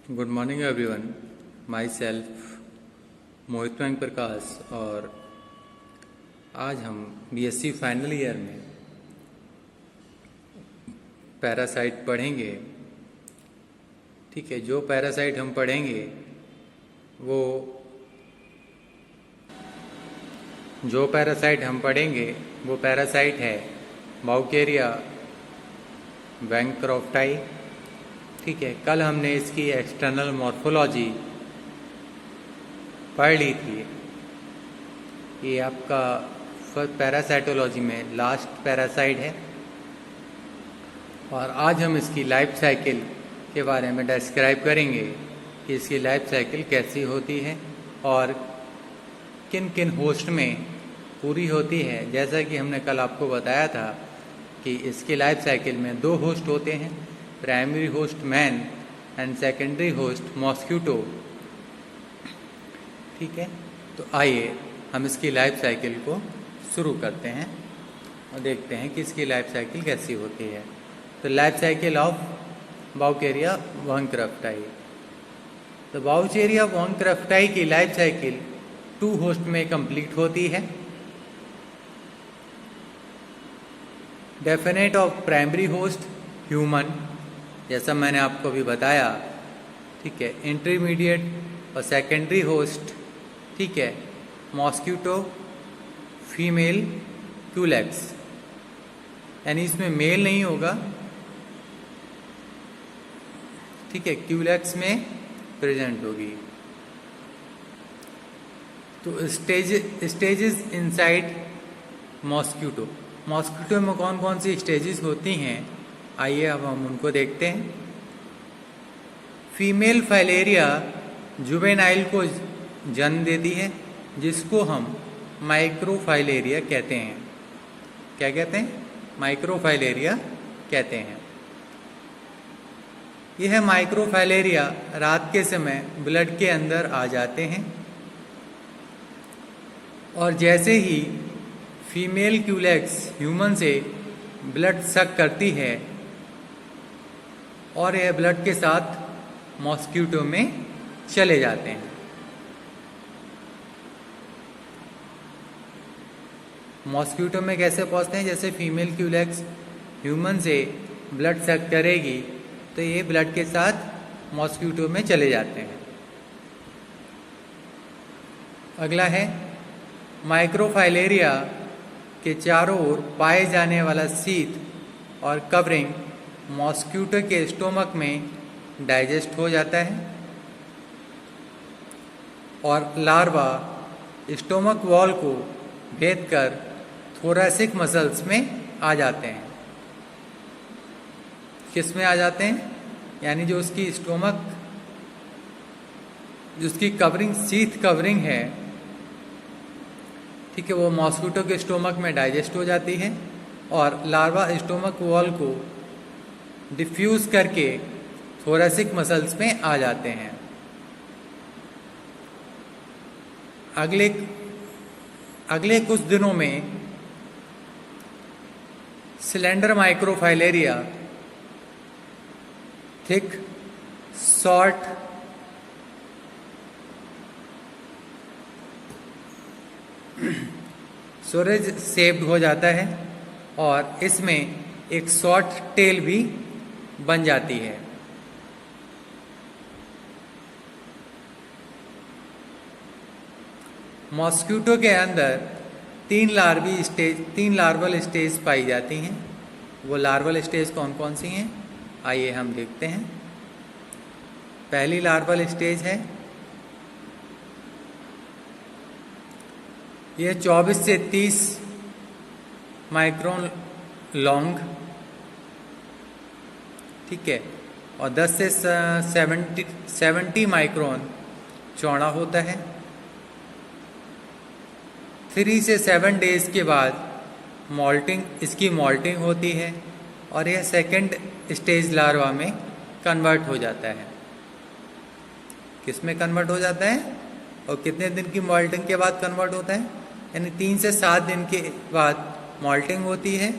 Good morning everyone. Myself Mohit Venk Prakash और आज हम बीएससी फाइनल ईयर में पैरासाइट पढ़ेंगे। ठीक है, जो पैरासाइट हम पढ़ेंगे वो पैरासाइट है बाउकेरिया वैंक्रॉफ्टाई। ठीक है, कल हमने इसकी एक्सटर्नल मॉर्फोलॉजी पढ़ ली थी। ये आपका पैरासाइटोलॉजी में लास्ट पैरासाइट है और आज हम इसकी लाइफ साइकिल के बारे में डिस्क्राइब करेंगे कि इसकी लाइफ साइकिल कैसी होती है और किन किन होस्ट में पूरी होती है। जैसा कि हमने कल आपको बताया था कि इसकी लाइफ साइकिल में दो होस्ट होते हैं, primary host man and secondary host mosquito. ठीक है, तो आइए हम इसकी लाइफ साइकिल को शुरू करते हैं और देखते हैं कि इसकी लाइफ साइकिल कैसी होती है। तो लाइफ साइकिल ऑफ बाउकेरिया वैंक्रॉफ्टाई। तो बाउकेरिया वैंक्रॉफ्टाई की लाइफ साइकिल 2 होस्ट में कंप्लीट होती है। Definite of primary host human, जैसा मैंने आपको अभी बताया। ठीक है, इंटरमीडिएट और सेकेंडरी होस्ट, ठीक है, मॉस्क्यूटो, फीमेल, क्यूलेक्स, यानी इसमें मेल नहीं होगा। ठीक है, क्यूलेक्स में प्रेजेंट होगी। तो स्टेजेस इनसाइड मॉस्क्यूटो। मॉस्क्यूटो में कौन कौन सी स्टेजेस होती हैं, आइए अब हम उनको देखते हैं। फीमेल फाइलेरिया जुवेनाइल को जन्म देती है, जिसको हम माइक्रोफाइलेरिया कहते हैं। क्या कहते हैं? माइक्रोफाइलेरिया कहते हैं। यह माइक्रोफाइलेरिया रात के समय ब्लड के अंदर आ जाते हैं और जैसे ही फीमेल क्यूलेक्स ह्यूमन से ब्लड सक करती है और यह ब्लड के साथ मॉस्क्यूटो में चले जाते हैं। मॉस्क्यूटो में कैसे पहुंचते हैं? जैसे फीमेल क्यूलेक्स ह्यूमन से ब्लड सक करेगी तो ये ब्लड के साथ मॉस्क्यूटो में चले जाते हैं। अगला है माइक्रोफाइलेरिया के चारों ओर पाए जाने वाला सीथ और कवरिंग मॉस्क्यूटो के स्टोमक में डाइजेस्ट हो जाता है और लार्वा स्टोमक वॉल को भेद कर थोरैसिक मसल्स में आ जाते हैं। किस में आ जाते हैं? यानी जो उसकी स्टोमक, जो उसकी कवरिंग, सीथ कवरिंग है, ठीक है, वो मॉस्क्यूटो के स्टोमक में डाइजेस्ट हो जाती है और लार्वा स्टोमक वॉल को डिफ्यूज करके थोरैसिक मसल्स में आ जाते हैं। अगले कुछ दिनों में cylinder microfilaria thick, short, sores shaped हो जाता है और इसमें एक शॉर्ट टेल भी बन जाती है। मॉस्क्यूटो के अंदर 3 लार्वल स्टेज पाई जाती हैं। वो लार्वल स्टेज कौन कौन सी हैं, आइए हम देखते हैं। पहली लार्वल स्टेज है, यह 24 से 30 माइक्रोन लॉन्ग, ठीक है, और 10 से 70 माइक्रोन चौड़ा होता है। 3 से 7 डेज के बाद इसकी मॉल्टिंग होती है और यह सेकेंड स्टेज लार्वा में कन्वर्ट हो जाता है। किस में कन्वर्ट हो जाता है और कितने दिन की मॉल्टिंग के बाद कन्वर्ट होता है? यानी 3 से 7 दिन के बाद मॉल्टिंग होती है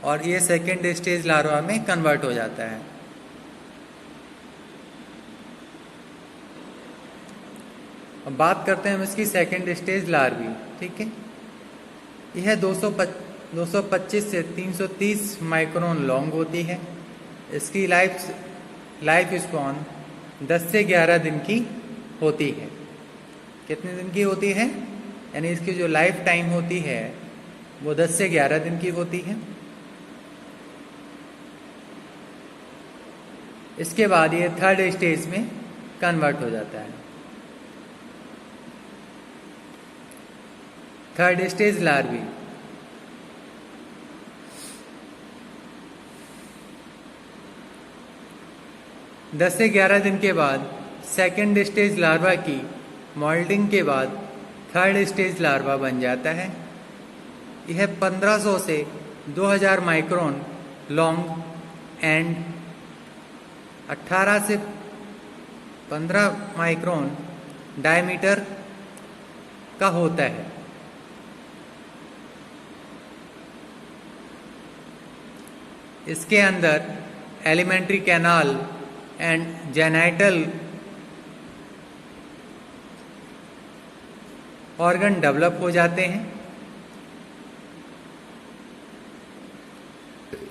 और ये सेकेंड स्टेज लार्वा में कन्वर्ट हो जाता है। अब बात करते हैं हम इसकी सेकेंड स्टेज लार्वी। ठीक है, यह 225 से 330 माइक्रोन लॉन्ग होती है। इसकी लाइफ स्पॉन 10 से 11 दिन की होती है। कितने दिन की होती है? यानी इसकी जो लाइफ टाइम होती है वो 10 से 11 दिन की होती है। इसके बाद ये थर्ड स्टेज में कन्वर्ट हो जाता है। Third stage larvae. दस से 11 दिन के बाद सेकेंड स्टेज लार्वा की मोल्डिंग के बाद थर्ड स्टेज लार्वा बन जाता है। यह 1500 से 2000 माइक्रोन लॉन्ग एंड 18 से 15 माइक्रोन डायमीटर का होता है। इसके अंदर alimentary canal and genital organ develop हो जाते हैं।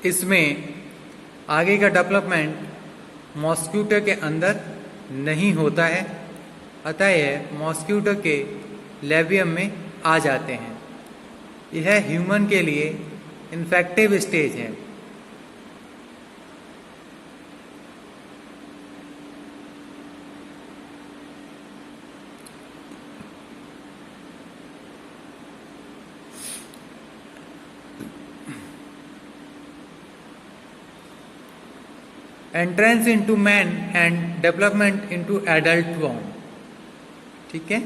इसमें आगे का डेवलपमेंट मॉस्क्यूटो के अंदर नहीं होता है, अतः यह मॉस्क्यूटो के लेबियम में आ जाते हैं। यह ह्यूमन के लिए इन्फेक्टिव स्टेज है। Entrance into man and development into adult worm. ठीक है,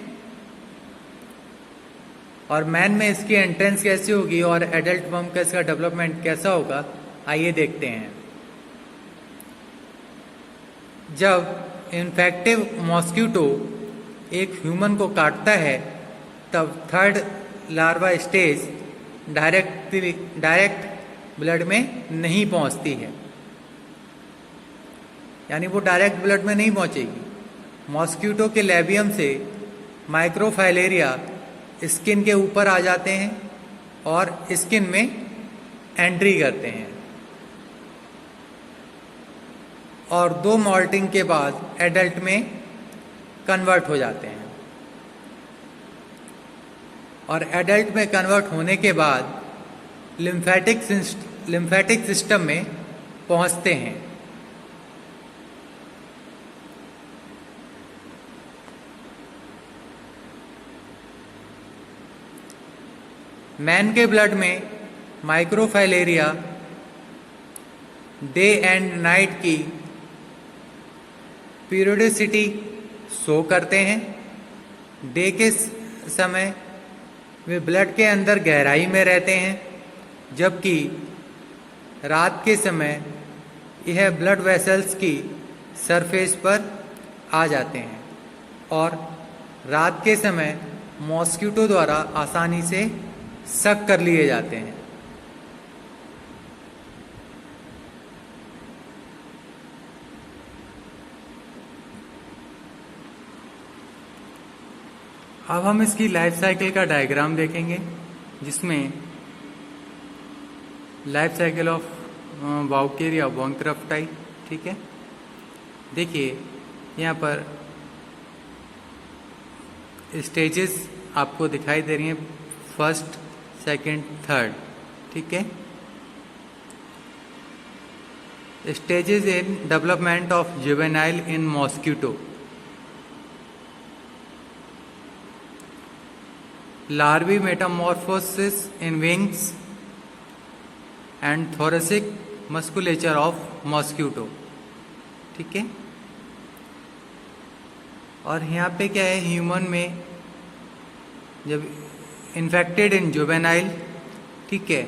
और मैन में इसकी एंट्रेंस कैसे होगी और एडल्ट वर्म का इसका डेवलपमेंट कैसा होगा, आइए देखते हैं। जब इन्फेक्टिव मॉस्क्यूटो एक ह्यूमन को काटता है तब third larva stage direct blood में नहीं पहुंचती है, यानी वो डायरेक्ट ब्लड में नहीं पहुंचेगी। मॉस्क्यूटो के लेबियम से माइक्रोफाइलेरिया स्किन के ऊपर आ जाते हैं और स्किन में एंट्री करते हैं और 2 मॉल्टिंग के बाद एडल्ट में कन्वर्ट हो जाते हैं और एडल्ट में कन्वर्ट होने के बाद लिम्फेटिक सिस्टम में पहुंचते हैं। मैन के ब्लड में माइक्रोफाइलेरिया डे एंड नाइट की पीरियोडिसिटी शो करते हैं। डे के समय वे ब्लड के अंदर गहराई में रहते हैं, जबकि रात के समय यह ब्लड वेसल्स की सरफेस पर आ जाते हैं और रात के समय मॉस्क्यूटो द्वारा आसानी से सक कर लिए जाते हैं। अब हम इसकी लाइफ साइकिल का डायग्राम देखेंगे, जिसमें लाइफ साइकिल ऑफ वाउकेरिया बॉन्क्रफ्टाई। ठीक है, देखिए यहाँ पर स्टेजेस आपको दिखाई दे रही हैं, फर्स्ट, सेकंड, थर्ड। ठीक है, stages in development of juvenile in mosquito. Larvae Metamorphosis in wings and thoracic musculature of mosquito. ठीक है, और यहाँ पे क्या है, ह्यूमन में जब इन्फेक्टेड इन जुवेनाइल, ठीक है,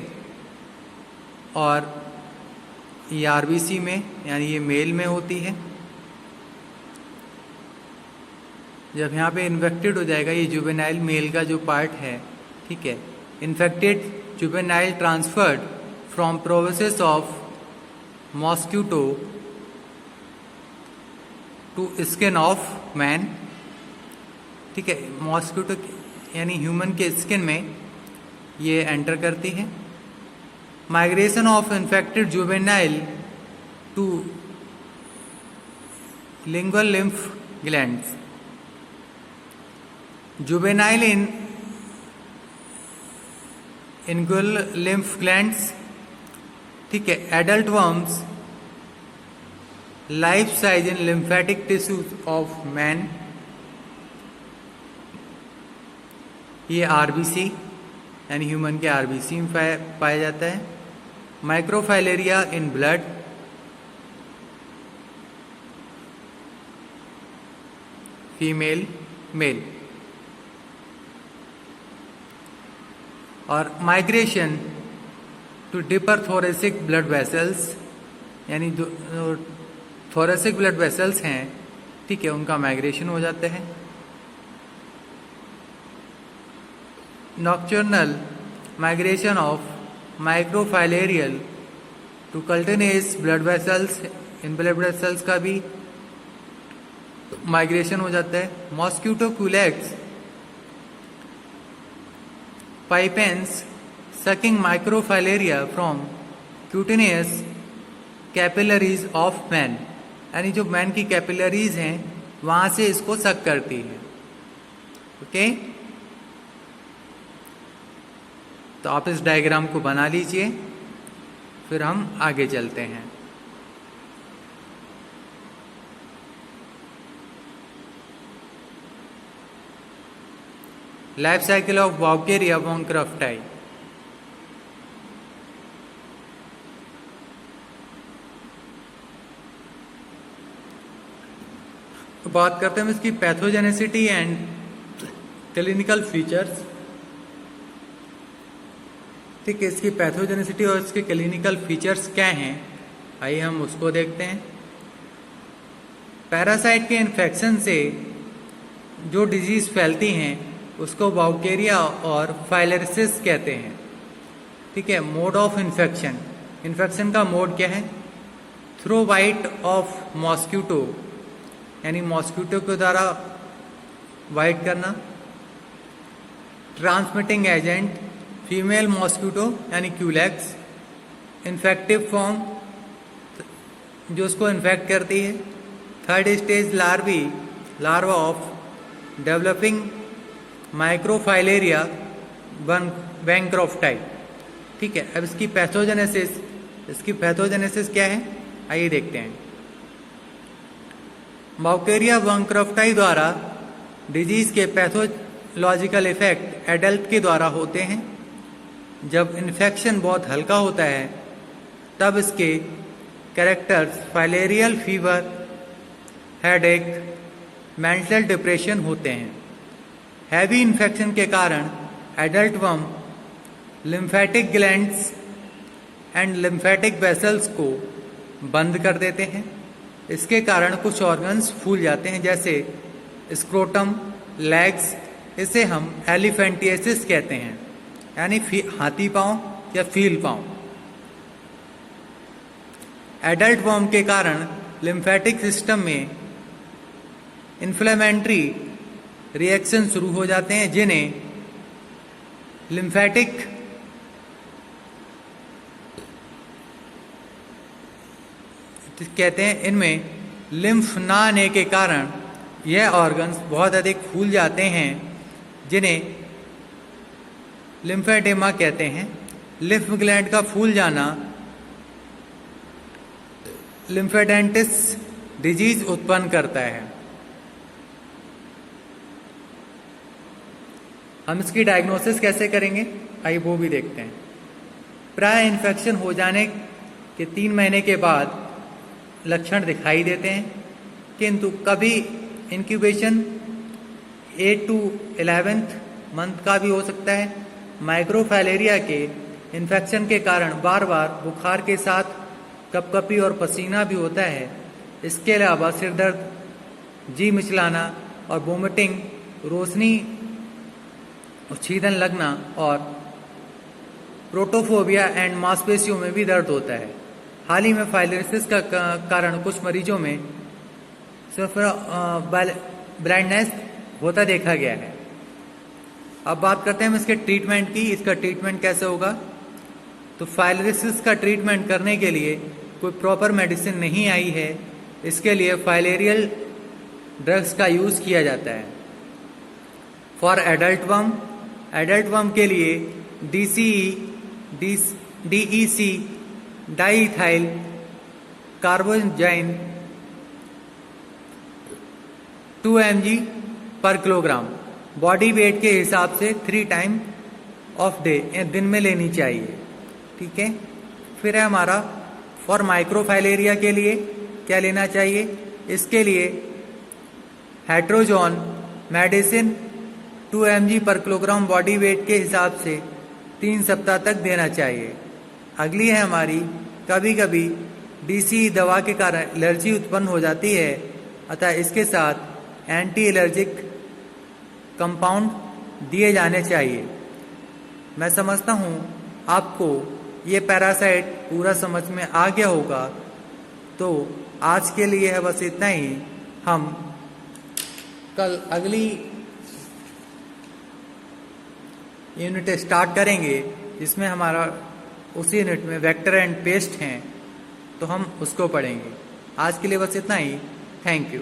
और ये आरबीसी में यानी ये मेल में होती है। जब यहाँ पे इन्फेक्टेड हो जाएगा ये जुवेनाइल मेल का जो पार्ट है, ठीक है, infected juvenile transferred from process of mosquito to skin of man ठीक है, मॉस्किटो यानी ह्यूमन के स्किन में ये एंटर करती है। Migration of infected juvenile to lingual lymph glands. Juvenile in inguinal lymph glands, ठीक है। Adult worms life size in lymphatic tissues of man, ये आरबीसी यानी ह्यूमन के आरबीसी में पाया जाता है। Microfilaria in blood, female male. और migration to deeper thoracic blood vessels, यानी जो थोरेसिक ब्लड वेसल्स हैं, ठीक है, उनका माइग्रेशन हो जाता है। Nocturnal migration of microfilarial to cutaneous blood vessels, in blood vessels का भी माइग्रेशन हो जाता है। Mosquito Culex pipiens sucking microfilaria from cutaneous capillaries of man, यानी जो मैन की कैपिलरीज हैं वहां से इसको सक करती है। ओके, तो आप इस डायग्राम को बना लीजिए, फिर हम आगे चलते हैं। Life cycle of Wuchereria bancrofti. तो बात करते हैं इसकी पैथोजेनेसिटी एंड क्लिनिकल फीचर्स। ठीक है, इसकी पैथोजेनेसिटी और इसके क्लिनिकल फीचर्स क्या हैं, आइए हम उसको देखते हैं। पैरासाइट के इन्फेक्शन से जो डिजीज फैलती हैं उसको वाउकेरिया और फाइलेरिसिस कहते हैं। ठीक है, मोड ऑफ इन्फेक्शन, इन्फेक्शन का मोड क्या है? थ्रू बाइट ऑफ मॉस्किटो, यानी मॉस्किटो के द्वारा बाइट करना। ट्रांसमिटिंग एजेंट फीमेल मॉस्किटो यानी क्यूलेक्स। इन्फेक्टिव फॉर्म जो उसको इन्फेक्ट करती है। Third stage larva of developing microfilaria bancrofti. ठीक है, अब इसकी पैथोजेनेसिस क्या है, आइए देखते हैं। वाउकेरिया वैंक्रोफ्टाई द्वारा डिजीज के पैथोलॉजिकल इफेक्ट एडल्ट के द्वारा होते हैं। जब इन्फेक्शन बहुत हल्का होता है तब इसके characters filarial fever, headache, mental depression होते हैं। हैवी इन्फेक्शन के कारण adult worm lymphatic glands and lymphatic vessels को बंद कर देते हैं। इसके कारण कुछ ऑर्गन्स फूल जाते हैं, जैसे स्क्रोटम, लेग्स। इसे हम एलिफेंटिएसिस कहते हैं, यानी हाथी पांव या फील पांव। एडल्ट वर्म के कारण लिम्फेटिक सिस्टम में इन्फ्लेमेटरी रिएक्शन शुरू हो जाते हैं, जिन्हें लिम्फेटिक कहते हैं। इनमें लिम्फ ना आने के कारण यह ऑर्गन्स बहुत अधिक फूल जाते हैं, जिन्हें लिम्फेडेमा कहते हैं। लिम्फ ग्लैंड का फूल जाना लिम्फेडेंटिस डिजीज उत्पन्न करता है। हम इसकी डायग्नोसिस कैसे करेंगे, आइए वो भी देखते हैं। प्राय इन्फेक्शन हो जाने के 3 महीने के बाद लक्षण दिखाई देते हैं, किंतु कभी इंक्यूबेशन 8 to 11th मंथ का भी हो सकता है। माइक्रोफाइलेरिया के इन्फेक्शन के कारण बार बार बुखार के साथ कपकपी और पसीना भी होता है। इसके अलावा सिरदर्द, जी मिचलाना और वोमिटिंग, रोशनी और छीदन लगना और प्रोटोफोबिया एंड मांसपेशियों में भी दर्द होता है। हाल ही में फाइलेरिसिस का कारण कुछ मरीजों में ब्लाइंडनेस होता देखा गया है। अब बात करते हैं हम इसके ट्रीटमेंट की। इसका ट्रीटमेंट कैसे होगा? तो फाइलेरियोसिस का ट्रीटमेंट करने के लिए कोई प्रॉपर मेडिसिन नहीं आई है। इसके लिए फाइलेरियल ड्रग्स का यूज़ किया जाता है। फॉर एडल्ट वर्म के लिए DEC डाईइथाइल कार्बोजाइन 2 mg पर किलोग्राम बॉडी वेट के हिसाब से 3 टाइम ऑफ डे, दिन में लेनी चाहिए। ठीक है। फिर है हमारा फॉर माइक्रोफाइलेरिया के लिए क्या लेना चाहिए? इसके लिए हेट्रोजॉन मेडिसिन 2 mg पर किलोग्राम बॉडी वेट के हिसाब से 3 सप्ताह तक देना चाहिए। अगली है हमारी, कभी कभी DCE दवा के कारण एलर्जी उत्पन्न हो जाती है, अतः इसके साथ एंटी एलर्जिक कंपाउंड दिए जाने चाहिए। मैं समझता हूँ आपको ये पैरासाइट पूरा समझ में आ गया होगा। तो आज के लिए है बस इतना ही। हम कल अगली यूनिट स्टार्ट करेंगे जिसमें हमारा उसी यूनिट में वेक्टर एंड पेस्ट हैं, तो हम उसको पढ़ेंगे। आज के लिए बस इतना ही। Thank you.